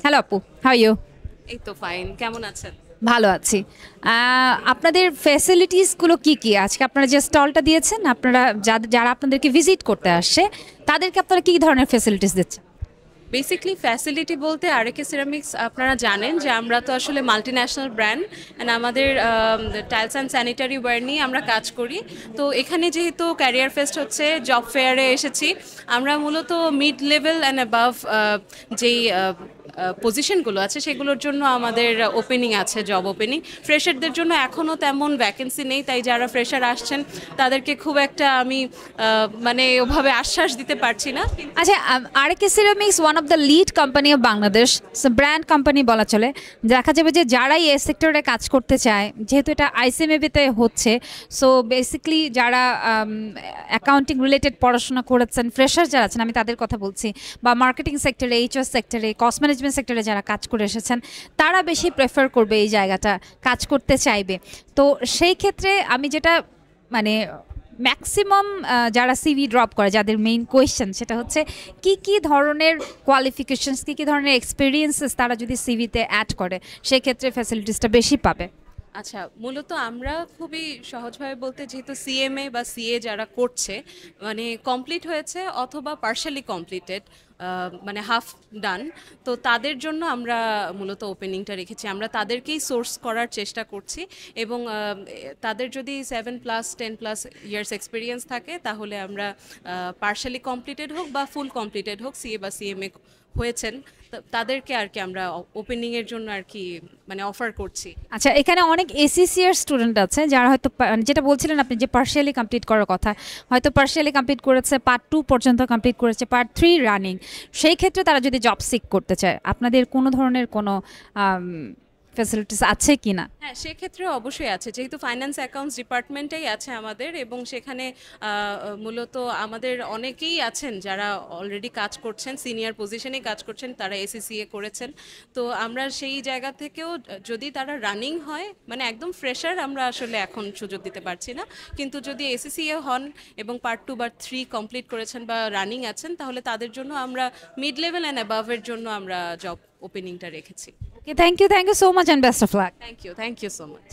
Hello আপু, how you? এই তো ফাইন। কেমন আছেন? ভালো আছি। আপনাদের ফ্যাসিলিটিসগুলো কি কি? আজকে আপনারা যে স্টলটা দিয়েছেন, আপনারা যারা আপনাদেরকে ভিজিট করতে আসছে, তাদেরকে আপনারা কি ধরনের ফ্যাসিলিটিস দিচ্ছেন? বেসিকলি ফ্যাসিলিটি বলতে আরএকে সিরামিক্স আপনারা জানেন যে আমরা তো আসলে মাল্টিন্যাশনাল ব্র্যান্ড অ্যান্ড আমাদের টাইলস অ্যান্ড স্যানিটারি ওয়্যার নিয়ে আমরা কাজ করি। তো এখানে যেহেতু ক্যারিয়ার ফেস্ট হচ্ছে, জব ফেয়ারে এসেছি, আমরা মূলত মিড লেভেল অ্যান্ড অ্যাবাভ যেই পজিশনগুলো আছে সেগুলোর জন্য আমাদের ওপেনিং আছে, জব ওপেনিং। ফ্রেশারদের জন্য এখনও তেমন ভ্যাকেন্সি নেই, তাই যারা ফ্রেশার আসছেন তাদেরকে খুব একটা আমি মানে ওভাবে আশ্বাস দিতে পারছি না। আচ্ছা, RK ceramics one of the lead company of Bangladesh, brand company বলা চলে। দেখা যাবে যে যারাই এই সেক্টরে কাজ করতে চায়, যেহেতু এটা আইসিএমএবিতে হচ্ছে, সো বেসিক্যালি যারা অ্যাকাউন্টিং রিলেটেড পড়াশোনা করেছেন, ফ্রেশার যারা আছেন, আমি তাদের কথা বলছি, বা মার্কেটিং সেক্টরে, এইচএস সেক্টরে, কস্ট ম্যানেজমেন্ট সেক্টরে যারা কাজ করে এসেছেন, তারা বেশি প্রেফার করবে এই জায়গাটা, কাজ করতে চাইবে। তো সেই ক্ষেত্রে আমি যেটা মানে ম্যাক্সিমাম যারা সিভি ড্রপ করে, যাদের মেইন কোয়েশ্চেন সেটা হচ্ছে কি কি ধরনের কোয়ালিফিকেশনস, কি কি ধরনের এক্সপিরিয়েন্সেস তারা যদি সিভিতে অ্যাড করে, সেক্ষেত্রে ফ্যাসিলিটিসটা বেশি পাবে। আচ্ছা, মূলত আমরা খুবই সহজভাবে বলতে, যেহেতু সিএমএ বা সিএ যারা করছে, মানে কমপ্লিট হয়েছে অথবা পার্শালি কমপ্লিটেড, মানে হাফ ডান, তো তাদের জন্য আমরা মূলত ওপেনিংটা রেখেছি। আমরা তাদেরকেই সোর্স করার চেষ্টা করছি এবং তাদের যদি 7+ 10+ ইয়ার্স এক্সপিরিয়েন্স থাকে, তাহলে আমরা পার্শালি কমপ্লিটেড হোক বা ফুল কমপ্লিটেড হোক, সিএ বা সিএমএ হয়েছেন, তাদেরকে আর কি আমরা ওপেনিংয়ের জন্য আর কি মানে অফার করছি। আচ্ছা, এখানে অনেক এসিসিআর স্টুডেন্ট আছে যারা হয়তো যেটা বলছিলেন আপনি যে পার্শিয়ালি কমপ্লিট করার কথা, হয়তো পার্শিয়ালি কমপ্লিট করেছে, পার্ট 2 পর্যন্ত কমপ্লিট করেছে, পার্ট 3 রানিং। সেই ক্ষেত্রে তারা যদি জব সিক করতে চায়, আপনাদের কোনো ধরনের কোনো ফ্যাসিলিটিস আছে কি না? হ্যাঁ, সেক্ষেত্রে অবশ্যই আছে, যেহেতু ফাইন্যান্স অ্যাকাউন্টস ডিপার্টমেন্টেই আছে আমাদের, এবং সেখানে মূলত আমাদের অনেকেই আছেন যারা অলরেডি কাজ করছেন, সিনিয়র পজিশনে কাজ করছেন, তারা এসিসিএ করেছেন। তো আমরা সেই জায়গা থেকেও যদি তারা রানিং হয়, মানে একদম ফ্রেশার আমরা আসলে এখন সুযোগ দিতে পারছি না, কিন্তু যদি এসিসিএ হন এবং পার্ট 2 বা 3 কমপ্লিট করেছেন বা রানিং আছেন, তাহলে তাদের জন্য আমরা মিড লেভেল অ্যান্ড অ্যাবাভের জন্য আমরা জব ওপেনিংটা রেখেছি। Okay, thank you so much and best of luck. Thank you so much.